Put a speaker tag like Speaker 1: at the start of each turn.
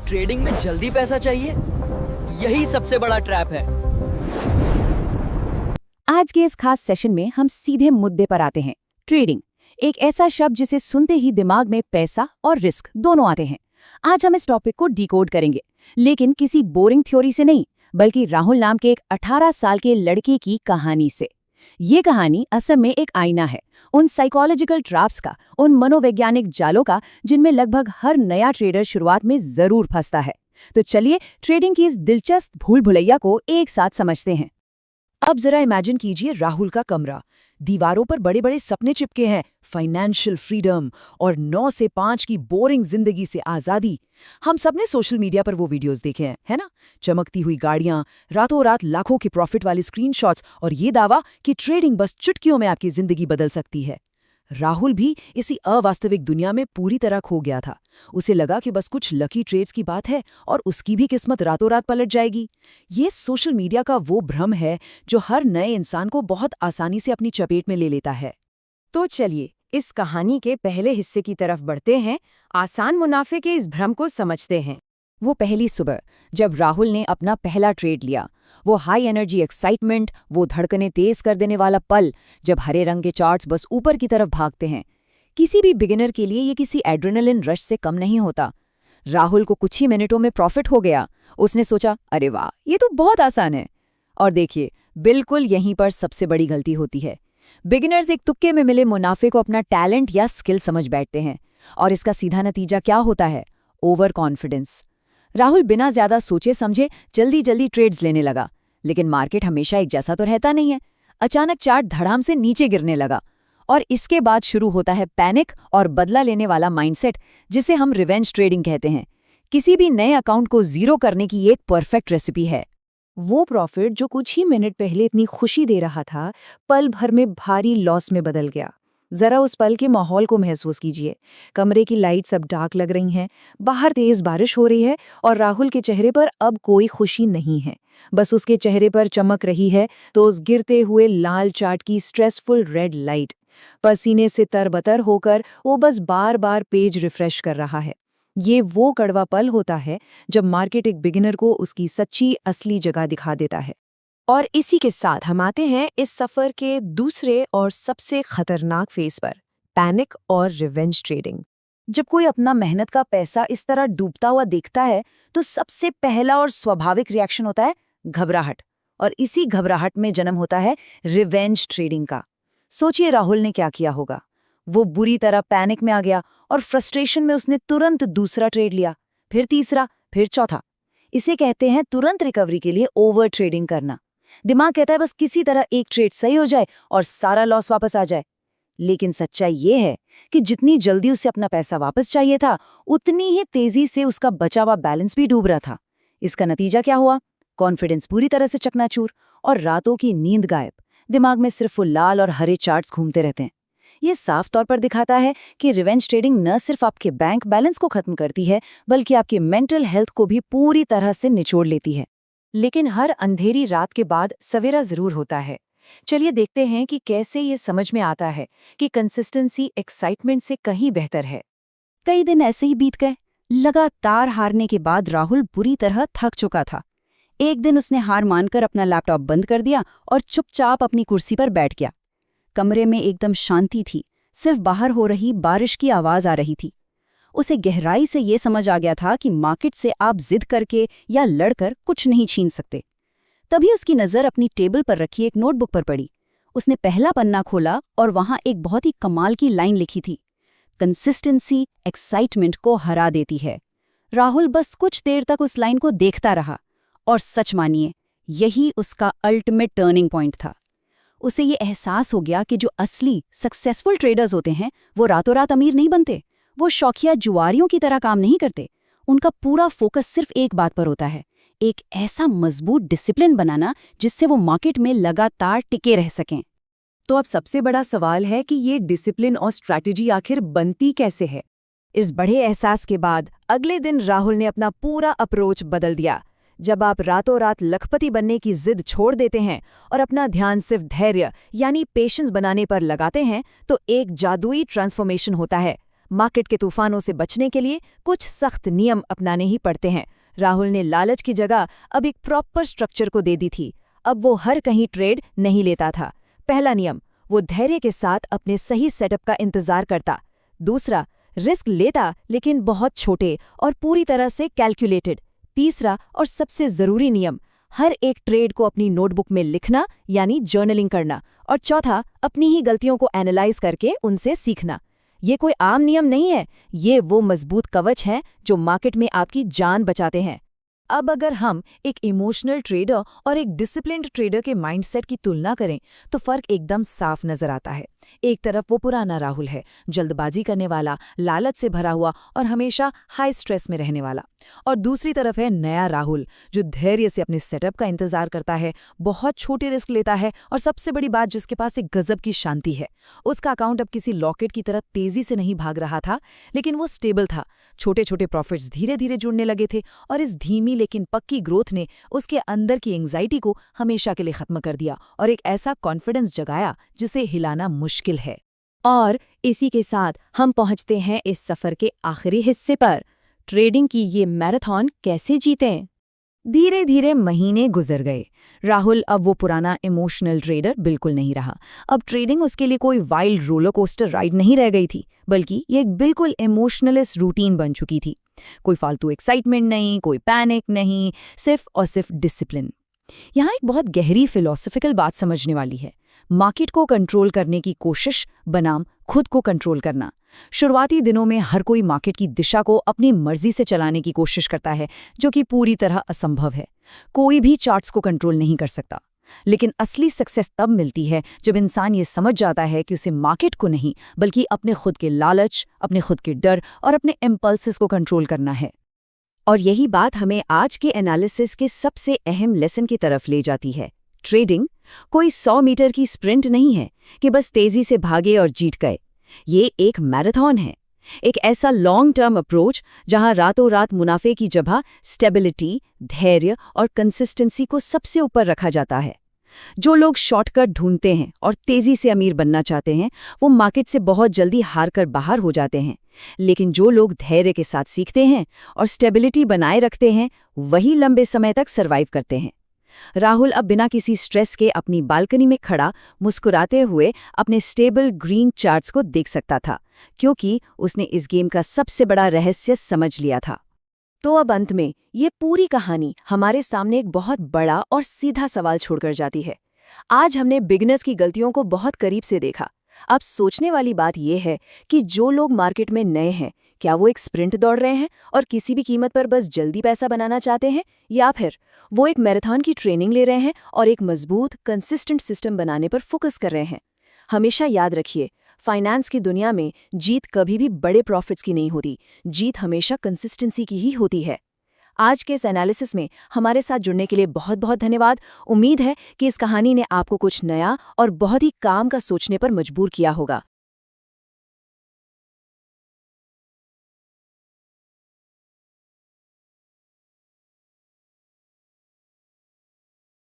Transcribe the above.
Speaker 1: Trading में जल्दी पैसा चाहिए, यही सबसे बड़ा ट्रैप है।
Speaker 2: आज के इस खास सेशन में हम सीधे मुद्दे पर आते हैं। ट्रेडिंग, एक ऐसा शब्द जिसे सुनते ही दिमाग में पैसा और रिस्क दोनों आते हैं। आज हम इस टॉपिक को डिकोड करेंगे, लेकिन किसी बोरिंग थ्योरी से नहीं, बल्कि राहुल नाम के एक 18 साल के लड़के की कहानी से। ये कहानी असल में एक आईना है उन साइकोलॉजिकल ट्रैप्स का, उन मनोवैज्ञानिक जालों का जिनमें लगभग हर नया ट्रेडर शुरुआत में जरूर फंसता है। तो चलिए ट्रेडिंग की इस दिलचस्प भूल भुलैया को एक साथ समझते हैं। अब जरा इमेजिन कीजिए राहुल का कमरा। दीवारों पर बड़े बड़े सपने चिपके हैं, फाइनेंशियल फ्रीडम और 9 से 5 की बोरिंग जिंदगी से आज़ादी। हम सबने सोशल मीडिया पर वो वीडियोस देखे हैं, है ना? चमकती हुई गाड़ियां, रातों रात लाखों के प्रॉफिट वाले स्क्रीनशॉट्स और ये दावा कि ट्रेडिंग बस चुटकियों में आपकी जिंदगी बदल सकती है। राहुल भी इसी अवास्तविक दुनिया में पूरी तरह खो गया था। उसे लगा कि बस कुछ लकी ट्रेड्स की बात है और उसकी भी किस्मत रातों रात पलट जाएगी। ये सोशल मीडिया का वो भ्रम है जो हर नए इंसान को बहुत आसानी से अपनी चपेट में ले लेता है।
Speaker 3: तो चलिए इस कहानी के पहले हिस्से की तरफ बढ़ते हैं, आसान मुनाफे के इस भ्रम को समझते हैं।
Speaker 2: वो पहली सुबह जब राहुल ने अपना पहला ट्रेड लिया, वो हाई एनर्जी एक्साइटमेंट, वो धड़कनें तेज कर देने वाला पल जब हरे रंग के चार्ट्स बस ऊपर की तरफ भागते हैं। किसी भी बिगिनर के लिए ये किसी एड्रेनलिन रश से कम नहीं होता। राहुल को कुछ ही मिनटों में प्रॉफिट हो गया। उसने सोचा, अरे वाह, ये तो बहुत आसान है। और देखिए, बिल्कुल यहीं पर सबसे बड़ी गलती होती है। बिगिनर्स एक तुक्के में मिले मुनाफे को अपना टैलेंट या स्किल समझ बैठते हैं, और इसका सीधा नतीजा क्या होता है? Over confidence. राहुल बिना ज्यादा सोचे समझे जल्दी जल्दी ट्रेड्स लेने लगा, लेकिन मार्केट हमेशा एक जैसा तो रहता नहीं है। अचानक चार्ट धड़ाम से नीचे गिरने लगा, और इसके बाद शुरू होता है पैनिक और बदला लेने वाला माइंडसेट, जिसे हम रिवेंज ट्रेडिंग कहते हैं। किसी भी नए अकाउंट को जीरो करने की एक परफेक्ट रेसिपी है।
Speaker 3: वो प्रॉफिट जो कुछ ही मिनट पहले इतनी खुशी दे रहा था, पल भर में भारी लॉस में बदल गया। जरा उस पल के माहौल को महसूस कीजिए। कमरे की लाइट्स अब डार्क लग रही हैं, बाहर तेज बारिश हो रही है और राहुल के चेहरे पर अब कोई खुशी नहीं है। बस उसके चेहरे पर चमक रही है तो उस गिरते हुए लाल चार्ट की स्ट्रेसफुल रेड लाइट। पसीने से तरबतर होकर वो बस बार बार पेज रिफ्रेश कर रहा है। ये वो कड़वा पल होता है जब मार्केट एक बिगिनर को उसकी सच्ची असली जगह दिखा देता है। और इसी के साथ हम आते हैं इस सफर के दूसरे और सबसे खतरनाक फेज पर, पैनिक और रिवेंज ट्रेडिंग।
Speaker 2: जब कोई अपना मेहनत का पैसा इस तरह डूबता हुआ देखता है तो सबसे पहला और स्वाभाविक रिएक्शन होता है घबराहट, और इसी घबराहट में जन्म होता है रिवेंज ट्रेडिंग का। सोचिए राहुल ने क्या किया होगा। वो बुरी तरह पैनिक में आ गया और फ्रस्ट्रेशन में उसने तुरंत दूसरा ट्रेड लिया, फिर तीसरा, फिर चौथा। इसे कहते हैं तुरंत रिकवरी के लिए ओवर ट्रेडिंग करना। दिमाग कहता है बस किसी तरह एक ट्रेड सही हो जाए और सारा लॉस वापस आ जाए। लेकिन सच्चाई ये है कि जितनी जल्दी उसे अपना पैसा वापस चाहिए था, उतनी ही तेजी से उसका बचा हुआ बैलेंस भी डूब रहा था। इसका नतीजा क्या हुआ? कॉन्फिडेंस पूरी तरह से चकनाचूर और रातों की नींद गायब। दिमाग में सिर्फ वो लाल और हरे चार्ट्स घूमते रहते हैं। ये साफ तौर पर दिखाता है कि रिवेंज ट्रेडिंग न सिर्फ आपके बैंक बैलेंस को खत्म करती है, बल्कि आपकी मेंटल हेल्थ को भी पूरी तरह से निचोड़ लेती है।
Speaker 3: लेकिन हर अंधेरी रात के बाद सवेरा जरूर होता है। चलिए देखते हैं कि कैसे ये समझ में आता है कि कंसिस्टेंसी एक्साइटमेंट से कहीं बेहतर है।
Speaker 2: कई दिन ऐसे ही बीत गए। लगातार हारने के बाद राहुल बुरी तरह थक चुका था। एक दिन उसने हार मानकर अपना लैपटॉप बंद कर दिया और चुपचाप अपनी कुर्सी पर बैठ गया। कमरे में एकदम शांति थी, सिर्फ बाहर हो रही बारिश की आवाज आ रही थी। उसे गहराई से ये समझ आ गया था कि मार्केट से आप जिद करके या लड़कर कुछ नहीं छीन सकते। तभी उसकी नज़र अपनी टेबल पर रखी एक नोटबुक पर पड़ी। उसने पहला पन्ना खोला और वहां एक बहुत ही कमाल की लाइन लिखी थी, कंसिस्टेंसी एक्साइटमेंट को हरा देती है। राहुल बस कुछ देर तक उस लाइन को देखता रहा, और सच मानिए, यही उसका अल्टीमेट टर्निंग पॉइंट था। उसे ये एहसास हो गया कि जो असली सक्सेसफुल ट्रेडर्स होते हैं वो रातों रात अमीर नहीं बनते। वो शौकिया जुआरियों की तरह काम नहीं करते। उनका पूरा फोकस सिर्फ एक बात पर होता है, एक ऐसा मजबूत डिसिप्लिन बनाना जिससे वो मार्केट में लगातार टिके रह सकें।
Speaker 3: तो अब सबसे बड़ा सवाल है कि ये डिसिप्लिन और स्ट्रैटेजी आखिर बनती कैसे है?
Speaker 2: इस बड़े एहसास के बाद अगले दिन राहुल ने अपना पूरा अप्रोच बदल दिया। जब आप रातों रात लखपति बनने की जिद छोड़ देते हैं और अपना ध्यान सिर्फ धैर्य यानी पेशेंस बनाने पर लगाते हैं, तो एक जादुई ट्रांसफॉर्मेशन होता है। मार्केट के तूफानों से बचने के लिए कुछ सख्त नियम अपनाने ही पड़ते हैं। राहुल ने लालच की जगह अब एक प्रॉपर स्ट्रक्चर को दे दी थी। अब वो हर कहीं ट्रेड नहीं लेता था। पहला नियम, वो धैर्य के साथ अपने सही सेटअप का इंतजार करता। दूसरा, रिस्क लेता लेकिन बहुत छोटे और पूरी तरह से कैलकुलेटेड। तीसरा और सबसे ज़रूरी नियम, हर एक ट्रेड को अपनी नोटबुक में लिखना यानी जर्नलिंग करना। और चौथा, अपनी ही गलतियों को एनालाइज करके उनसे सीखना। ये कोई आम नियम नहीं है, ये वो मजबूत कवच हैं जो मार्केट में आपकी जान बचाते हैं। अब अगर हम एक इमोशनल ट्रेडर और एक डिसिप्लिन्ड ट्रेडर के माइंडसेट की तुलना करें तो फर्क एकदम साफ नजर आता है। एक तरफ वो पुराना राहुल है, जल्दबाजी करने वाला, लालच से भरा हुआ और हमेशा हाई स्ट्रेस में रहने वाला। और दूसरी तरफ है नया राहुल, जो धैर्य से अपने सेटअप का इंतजार करता है, बहुत छोटे रिस्क लेता है और सबसे बड़ी बात, जिसके पास एक गजब की शांति है। उसका अकाउंट अब किसी लॉकेट की तरह तेजी से नहीं भाग रहा था, लेकिन वो स्टेबल था। छोटे छोटे प्रॉफिट्स धीरे धीरे जुड़ने लगे थे और इस धीमी लेकिन पक्की ग्रोथ ने उसके अंदर की एंग्जाइटी को हमेशा के लिए खत्म कर दिया और एक ऐसा कॉन्फिडेंस जगाया जिसे हिलाना मुश्किल है। और इसी के साथ हम पहुंचते हैं इस सफर के आखिरी हिस्से पर, ट्रेडिंग की ये मैराथन कैसे जीतें। धीरे धीरे महीने गुजर गए। राहुल अब वो पुराना इमोशनल ट्रेडर बिल्कुल नहीं रहा। अब ट्रेडिंग उसके लिए कोई वाइल्ड रोलर कोस्टर राइड नहीं रह गई थी, बल्कि ये एक बिल्कुल इमोशनलेस रूटीन बन चुकी थी। कोई फालतू एक्साइटमेंट नहीं, कोई पैनिक नहीं, सिर्फ और सिर्फ डिसिप्लिन। यहाँ एक बहुत गहरी फिलॉसफिकल बात समझने वाली है। मार्केट को कंट्रोल करने की कोशिश बनाम खुद को कंट्रोल करना। शुरुआती दिनों में हर कोई मार्केट की दिशा को अपनी मर्जी से चलाने की कोशिश करता है, जो कि पूरी तरह असंभव है। कोई भी चार्ट्स को कंट्रोल नहीं कर सकता। लेकिन असली सक्सेस तब मिलती है जब इंसान ये समझ जाता है कि उसे मार्केट को नहीं, बल्कि अपने खुद के लालच, अपने खुद के डर और अपने इम्पल्सेस को कंट्रोल करना है। और यही बात हमें आज के एनालिसिस के सबसे अहम लेसन की तरफ ले जाती है। ट्रेडिंग कोई 100 मीटर की स्प्रिंट नहीं है कि बस तेजी से भागे और जीत गए। ये एक मैराथन है, एक ऐसा लॉन्ग टर्म अप्रोच जहां रातों रात मुनाफे की जगह स्टेबिलिटी, धैर्य और कंसिस्टेंसी को सबसे ऊपर रखा जाता है। जो लोग शॉर्टकट ढूंढते हैं और तेजी से अमीर बनना चाहते हैं, वो मार्केट से बहुत जल्दी हार कर बाहर हो जाते हैं। लेकिन जो लोग धैर्य के साथ सीखते हैं और स्टेबिलिटी बनाए रखते हैं, वही लंबे समय तक सर्वाइव करते हैं। राहुल अब बिना किसी स्ट्रेस के अपनी बालकनी में खड़ा मुस्कुराते हुए अपने स्टेबल ग्रीन चार्ट्स को देख सकता था, क्योंकि उसने इस गेम का सबसे बड़ा रहस्य समझ लिया था। तो अब अंत में ये पूरी कहानी हमारे सामने एक बहुत बड़ा और सीधा सवाल छोड़कर जाती है। आज हमने बिगिनर्स की गलतियों को बहुत करीब से देखा। अब सोचने वाली बात यह है कि जो लोग मार्केट में नए हैं, क्या वो एक स्प्रिंट दौड़ रहे हैं और किसी भी कीमत पर बस जल्दी पैसा बनाना चाहते हैं, या फिर वो एक मैराथन की ट्रेनिंग ले रहे हैं और एक मजबूत कंसिस्टेंट सिस्टम बनाने पर फोकस कर रहे हैं। हमेशा याद रखिए, फाइनेंस की दुनिया में जीत कभी भी बड़े प्रॉफिट्स की नहीं होती, जीत हमेशा कंसिस्टेंसी की ही होती है। आज के इस एनालिसिस में हमारे साथ जुड़ने के लिए बहुत बहुत धन्यवाद। उम्मीद है कि इस कहानी ने आपको कुछ नया और बहुत ही काम का सोचने पर मजबूर किया होगा।